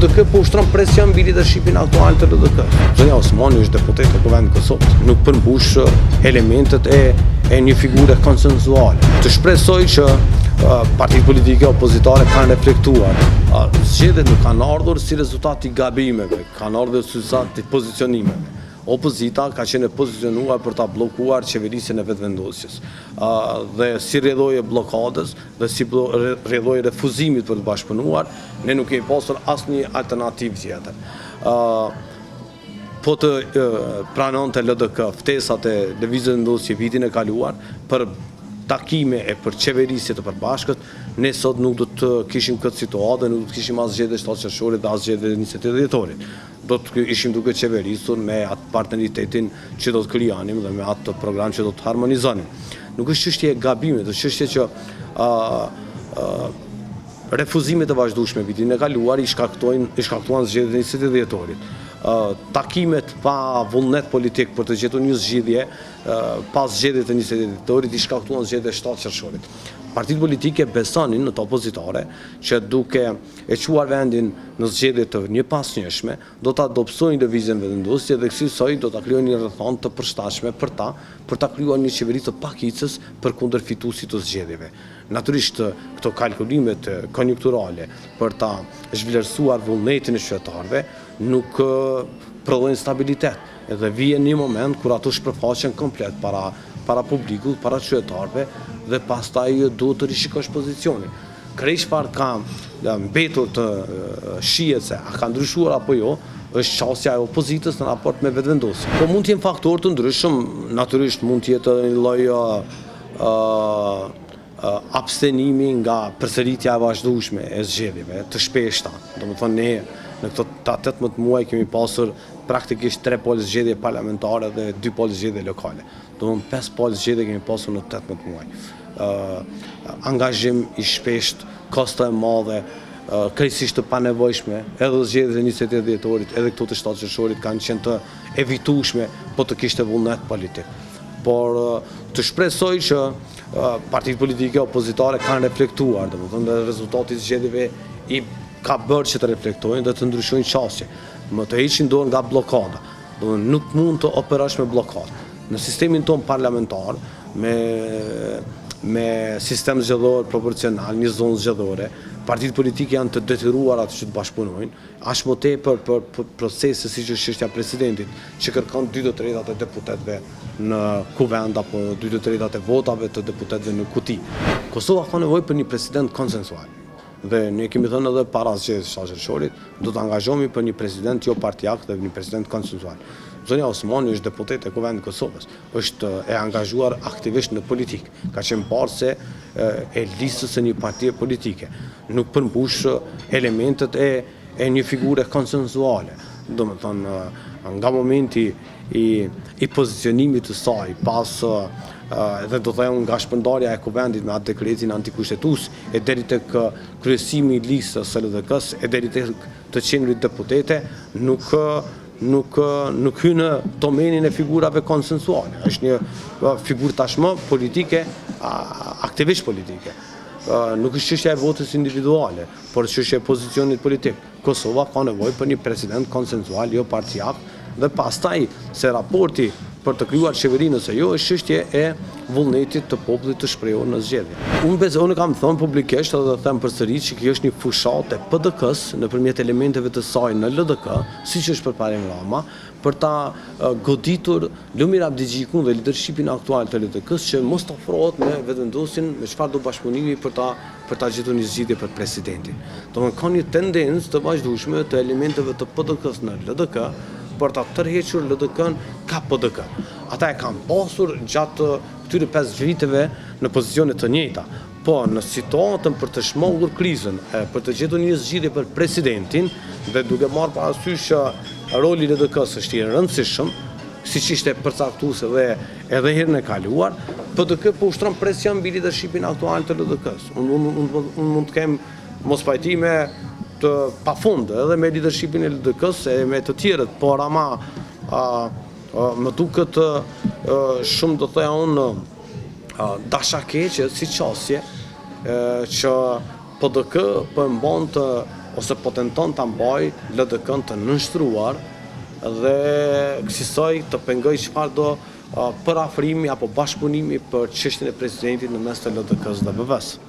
PDK po ushtron presion mbi lidershipin aktual të LDK. Zonja Osmani është deputet e Kuvendit të Kosovës, nuk përmbush elementet e një figure konsensuale. Të shpresoj që partitë politike opozitare kanë reflektuar. Zgjedhjet nuk kanë ardhur si rezultat i gabimeve, kanë ardhur si rezultat i pozicionimeve. Opozita ka qenë pozicionuar për ta bllokuar qeverisjen e vetëvendosjes. Dhe si rrjedhoi bllokadës dhe si rrjedhoi refuzimit për të bashkëpunuar, ne nuk kemi pasur asnjë alternativë tjetër. Po të pranonte LDK ftesat e lëvizjes vendosje vitin e kaluar për takime e për qeverisje të përbashkët, ne sot nuk do të kishim këtë situatë, nuk do të kishim as zgjedhje 7 qershorit dhe as zgjedhje 27 dhjetorit. Do të ishim duke qeverisur me atë partneritetin që do të krijanim dhe me atë program që do të harmonizonim. Nuk është çështje e gabimit, është çështje që refuzimet e vazhdueshme vitin e kaluar i shkaktuan zgjedhjen e 27 dhjetorit. Takimet pa vullnet politik për të gjetur një zgjidhje pas zgjedhjes të 27 dhjetorit i shkaktuan zgjedhjen e 7 qershorit. Partitë politike besonin në të opozitare që duke e quar vendin në zgjedhje të njëpasnjëshme, do të adopsojnë lëvizjen vendosje dhe kësaj do të krijojnë një rrethon të përshtatshme për ta krijuar një qeveri të pakicës për kundër fituesit të zgjedhjeve. Natyrisht këto kalkulimet konjunkturale për ta zhvlerësuar vullnetin e qytetarëve nuk prodhojnë stabilitet. Edhe vjen një moment kur ato shpërfaqen komplet para publikut, para qytetarëve dhe pastaj duhet të rishikosh pozicionin. Krejt çfarë ka mbetur të shihet se a ka ndryshuar apo jo, është çësia e opozitës në raport me vetëvendosjen. Po mund të jenë faktorë të ndryshëm, natyrisht mund të jetë një lloj abstenimi nga përsëritja e vazhdueshme e zgjedhjeve të shpeshta. Domethënë ne në këto 18 muaj kemi pasur praktikisht 3 polë zgjedhje parlamentare dhe 2 polë zgjedhje lokale. Domethënë 5 polë zgjedhje kemi pasur në 18 muaj. Angazhim i shpesht, kosto e madhe, krejtësisht të panevojshme, edhe zgjedhjet e 28 dhjetorit, edhe këto të 7 qershorit kanë qenë të evitueshme, po të kishte vullnet politik. Por të shpresoj që partitë politike opozitare kanë reflektuar, domethënë dhe rezultati i zgjedhjeve i ka bërë që të reflektojnë dhe të ndryshojnë qasje. Më të heqin dorë nga blokada. Nuk mund të operash me blokadë. Në sistemin tonë parlamentar, me sistem zgjedhor proporcional, një zonë zgjedhore, partitë politike janë të detyruar atë që të bashkëpunojnë, aq më tepër për procese siç është çështja e presidentit, që kërkon 2/3 e deputetëve në kuvend apo 2/3 e votave të deputetëve në kuti. Kosova ka nevojë për një president konsensual. Dhe ne kemi thënë edhe para zgjedhjes së 7 qershorit, do të angazhohemi për një president jo partijak dhe një president konsensual. Zonja Osmani është deputet e Kuvendit të Kosovës, është e angazhuar aktivisht në politikë, ka qenë parse e listës së një partie politike, nuk përmbush elementet e një figure konsensuale. Domethënë nga momenti i pozicionimit të saj pas dhe do të thënë nga shpërndarja e kuvendit me atë dekretin antikushtetues e deri tek kryesimi i listës së LDK-s e deri tek të qenurit deputete nuk hyn në domenin e figurave konsensuale. Është një figurë tashmë politike, aktivisht politike. Nuk është çështja e votës individuale, por çështja e pozicionit politik. Kosova ka nevojë për një president konsensual, jo partijak, dhe pastaj se raporti për të krijuar qeverinë ose jo është çështje e vullnetit të popullit të shprehur në zgjedhje. Unë kam thënë publikisht dhe them përsëri që kjo është një fushatë e PDK-s nëpërmjet elementeve të saj në LDK, siç është përparim Rama, për ta goditur Lumir Abdigjikun dhe lidershipin aktual të LDK-s që mos të ofrohet me vetëvendosjen me çfarë do bashkëpunimi për ta gjetur një zgjidhje për presidentin. Domethënë ka një tendencë të vazhdueshme të elementeve të PDK-s në LDK për ta tërhequr LDK-n ka PDK. Ata e kanë pasur gjatë këtyre 5 viteve në pozicione të njëjta. Po në situatën për të shmangur krizën, për të gjetur një zgjidhje për presidentin dhe duke marrë parasysh që roli i LDK-s është i rëndësishëm, siç ishte përcaktuar edhe herën e kaluar, PDK po ushtron presion mbi lidershipin aktual të LDK-s. Unë mund të kem mospajtime të pafund edhe me lidershipin e LDK-s e me të tjerët, por ama më duket shumë do thoya unë dashakeqe si qasje që PDK po mban të ose po tenton ta mbaj LDK-n të nënshtruar dhe kësaj të pengoj çfarëdo përafrimi apo bashkëpunimi për çështjen e presidentit në mes të LDK-s dhe BB-s.